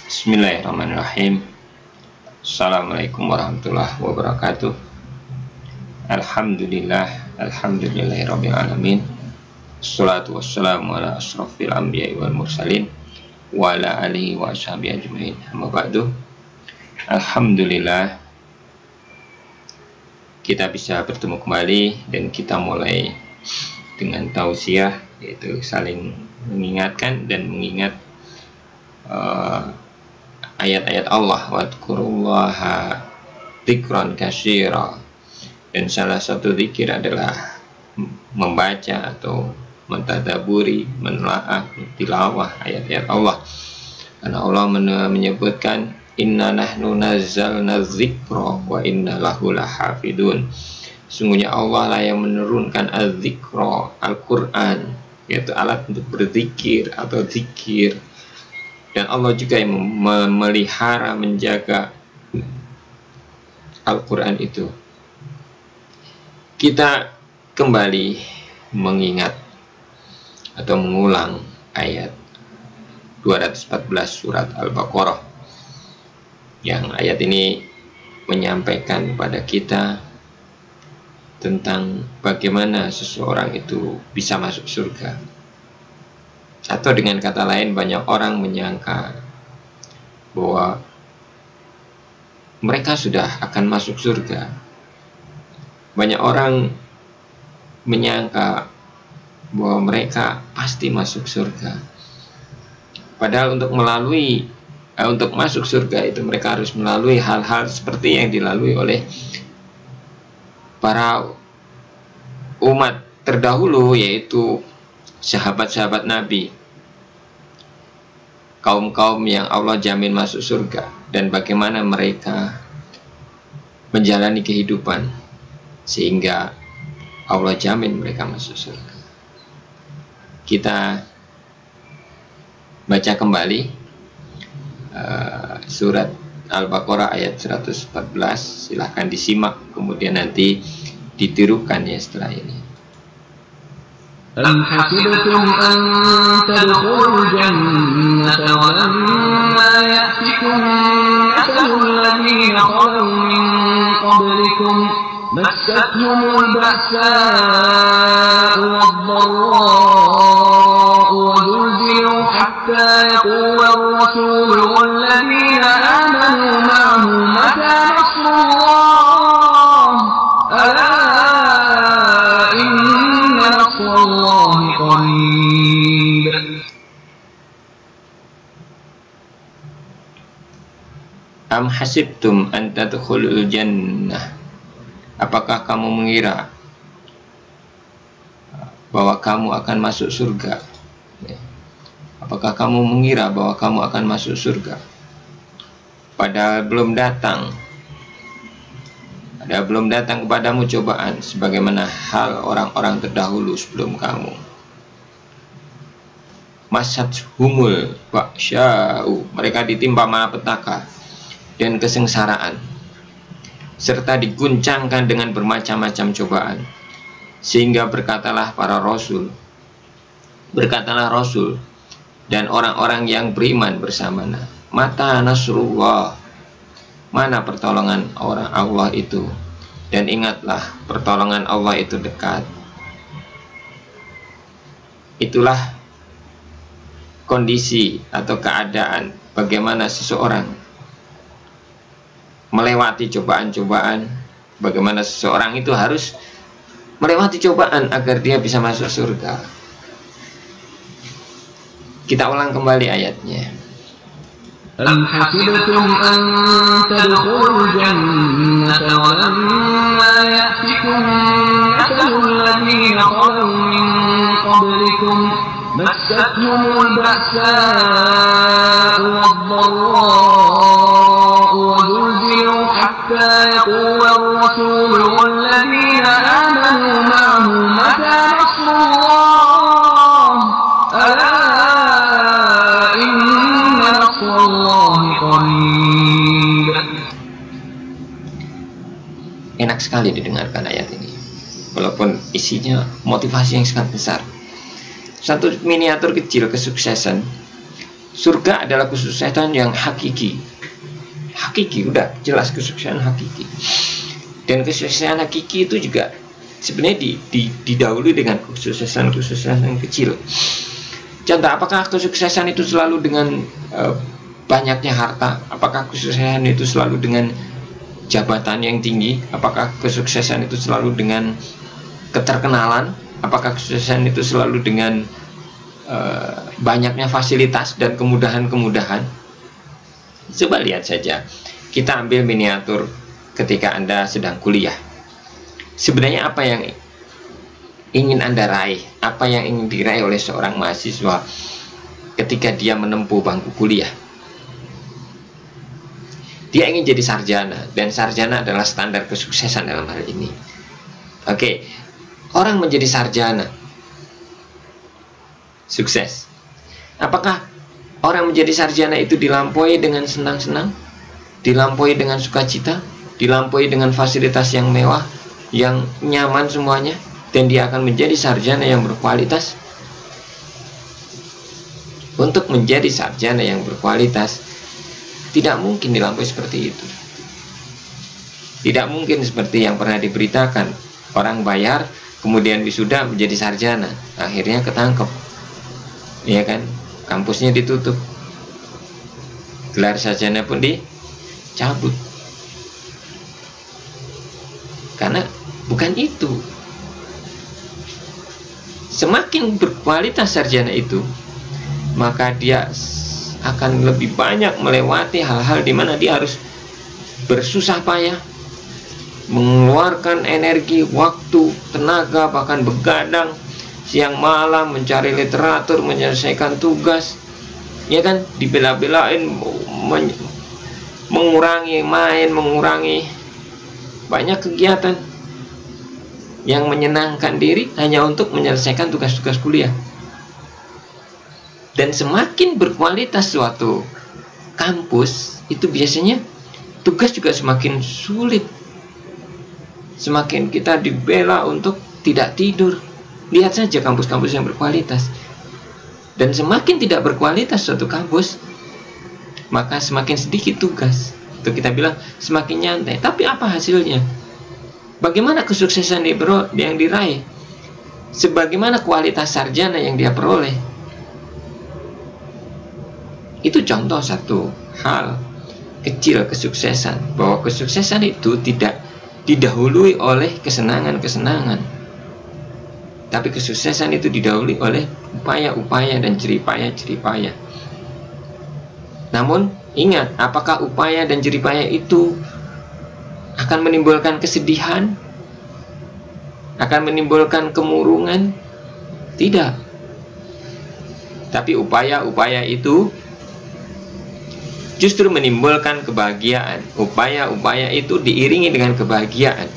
Bismillahirrahmanirrahim. Assalamualaikum warahmatullahi wabarakatuh. Alhamdulillahirabbil alamin. Wassalatu wassalamu ala asrofil anbiya'i wal mursalin wa ala alihi wa ashabihi ajmain. Amma ba'du. Alhamdulillah kita bisa bertemu kembali dan kita mulai dengan tausiah, yaitu saling mengingatkan dan mengingat ayat-ayat Allah, wadkurullaha dzikran katsira, dan salah satu zikir adalah membaca atau mentadaburi, menelaah, tilawah ayat-ayat Allah. Karena Allah menyebutkan inna nahnu nazzalna dzikra wa inna lahu lahafidun. Sungguhnya Allah lah yang menurunkan az-zikra, Al-Quran, yaitu alat untuk berzikir atau zikir. Dan Allah juga yang memelihara, menjaga Al-Quran itu. Kita kembali mengingat atau mengulang ayat 214 surat Al-Baqarah, yang ayat ini menyampaikan kepada kita tentang bagaimana seseorang itu bisa masuk surga. Atau dengan kata lain, banyak orang menyangka bahwa mereka sudah akan masuk surga. Banyak orang menyangka bahwa mereka pasti masuk surga. Padahal untuk masuk surga itu mereka harus melalui hal-hal seperti yang dilalui oleh para umat terdahulu, yaitu sahabat-sahabat Nabi, kaum-kaum yang Allah jamin masuk surga, dan bagaimana mereka menjalani kehidupan sehingga Allah jamin mereka masuk surga. Kita baca kembali surat Al-Baqarah ayat 114. Silahkan disimak, kemudian nanti ditirukan ya setelah ini. أم حسبتم أن تدخلوا الجنة ولما يأتكم مثل الذين خلوا من قبلكم مستهم البأساء والضراء وزلزلوا حتى يقول الرسول والذين آمنوا معه متى نصر الله ألا Am hasibtum an tadkhulul jannah. Apakah kamu mengira bahwa kamu akan masuk surga? Apakah kamu mengira bahwa kamu akan masuk surga? Padahal belum datang kepadamu cobaan sebagaimana hal orang-orang terdahulu sebelum kamu. Masathumul ba'sya'u, mereka ditimpa malapetaka dan kesengsaraan, serta diguncangkan dengan bermacam-macam cobaan, sehingga berkatalah Rasul dan orang-orang yang beriman bersamanya, mata nasrullah, mana pertolongan orang Allah itu, dan ingatlah pertolongan Allah itu dekat. Itulah kondisi atau keadaan bagaimana seseorang melewati cobaan-cobaan, bagaimana seseorang itu harus melewati cobaan agar dia bisa masuk surga. Kita ulang kembali ayatnya. Am hasibtum an tadkhulul jannata wa lamma ya'tikum mathalul ladzina khalu min qablikum massatuhumul ba'sa'u wad-dharra'u wa zulzilu hatta yaqula ar-rasulu wal-ladzina amanu ma'ahu mata nasrullah ala inna nasrallahi qarib. Enak sekali didengarkan ayat ini, walaupun isinya motivasi yang sangat besar. Satu miniatur kecil kesuksesan surga adalah kesuksesan yang hakiki. Hakiki, udah jelas kesuksesan hakiki. Dan kesuksesan hakiki itu juga sebenarnya didahului dengan kesuksesan yang kecil. Contoh, apakah kesuksesan itu selalu dengan banyaknya harta? Apakah kesuksesan itu selalu dengan jabatan yang tinggi? Apakah kesuksesan itu selalu dengan keterkenalan? Apakah kesuksesan itu selalu dengan banyaknya fasilitas dan kemudahan-kemudahan? Coba lihat saja. Kita ambil miniatur ketika Anda sedang kuliah. Sebenarnya apa yang ingin Anda raih? Apa yang ingin diraih oleh seorang mahasiswa ketika dia menempuh bangku kuliah? Dia ingin jadi sarjana, dan sarjana adalah standar kesuksesan dalam hal ini. Oke, orang menjadi sarjana sukses. Apakah orang menjadi sarjana itu dilampaui dengan senang-senang, dilampaui dengan sukacita, dilampaui dengan fasilitas yang mewah, yang nyaman semuanya, dan dia akan menjadi sarjana yang berkualitas? Untuk menjadi sarjana yang berkualitas, tidak mungkin dilampaui seperti itu. Tidak mungkin seperti yang pernah diberitakan, orang bayar kemudian wisuda menjadi sarjana, akhirnya ketangkep, ya kan, kampusnya ditutup, gelar sarjana pun dicabut, karena bukan itu. Semakin berkualitas sarjana itu, maka dia akan lebih banyak melewati hal-hal di mana dia harus bersusah payah, mengeluarkan energi, waktu, tenaga, bahkan begadang siang malam mencari literatur, menyelesaikan tugas, ya kan, dibela-belain, mengurangi main, mengurangi banyak kegiatan yang menyenangkan diri hanya untuk menyelesaikan tugas-tugas kuliah. Dan semakin berkualitas suatu kampus, itu biasanya tugas juga semakin sulit. Semakin kita dibela untuk tidak tidur. Lihat saja kampus-kampus yang berkualitas. Dan semakin tidak berkualitas suatu kampus, maka semakin sedikit tugas. Itu kita bilang semakin nyantai. Tapi apa hasilnya? Bagaimana kesuksesan yang diraih? Sebagaimana kualitas sarjana yang dia peroleh? Itu contoh satu hal kecil kesuksesan, bahwa kesuksesan itu tidak didahului oleh kesenangan-kesenangan, tapi kesuksesan itu didahului oleh upaya-upaya dan jeripaya-jeripaya. Namun ingat, apakah upaya dan jeripaya itu akan menimbulkan kesedihan? Akan menimbulkan kemurungan? Tidak. Tapi upaya-upaya itu justru menimbulkan kebahagiaan. Upaya-upaya itu diiringi dengan kebahagiaan.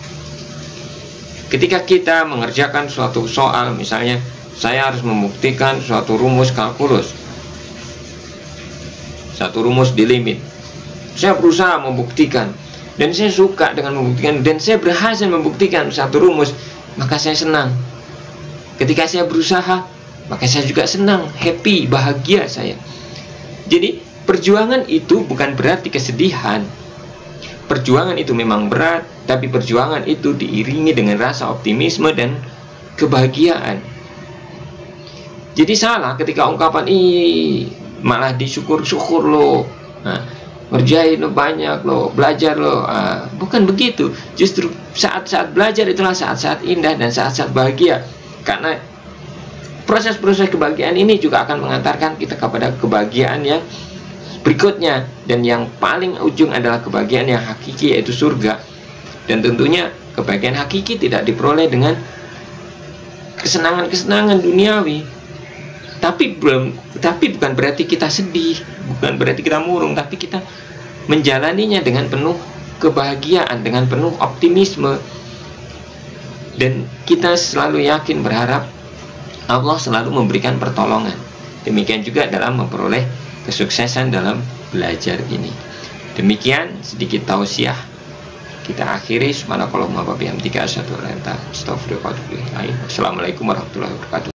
Ketika kita mengerjakan suatu soal, misalnya saya harus membuktikan suatu rumus kalkulus, satu rumus di limit. Saya berusaha membuktikan, dan saya suka dengan membuktikan, dan saya berhasil membuktikan satu rumus, maka saya senang. Ketika saya berusaha, maka saya juga senang, happy, bahagia saya. Jadi perjuangan itu bukan berarti kesedihan. Perjuangan itu memang berat, tapi perjuangan itu diiringi dengan rasa optimisme dan kebahagiaan. Jadi salah ketika ungkapan malah disyukur-syukur lo, ngerjain lo banyak lo, belajar lo. Bukan begitu. Justru saat-saat belajar itulah saat-saat indah dan saat-saat bahagia. Karena proses-proses kebahagiaan ini juga akan mengantarkan kita kepada kebahagiaan yang berikutnya, dan yang paling ujung adalah kebahagiaan yang hakiki, yaitu surga. Dan tentunya kebahagiaan hakiki tidak diperoleh dengan kesenangan-kesenangan duniawi. Tapi bukan berarti kita sedih, bukan berarti kita murung, tapi kita menjalaninya dengan penuh kebahagiaan, dengan penuh optimisme. Dan kita selalu yakin, berharap Allah selalu memberikan pertolongan. Demikian juga dalam memperoleh kesuksesan dalam belajar ini. Demikian sedikit tausiah. Kita akhiri. Subhanakallahumma wa bihamdika asyhadu an la ilaha illa anta astaghfiruka wa atubu ilaik. Assalamualaikum warahmatullahi wabarakatuh.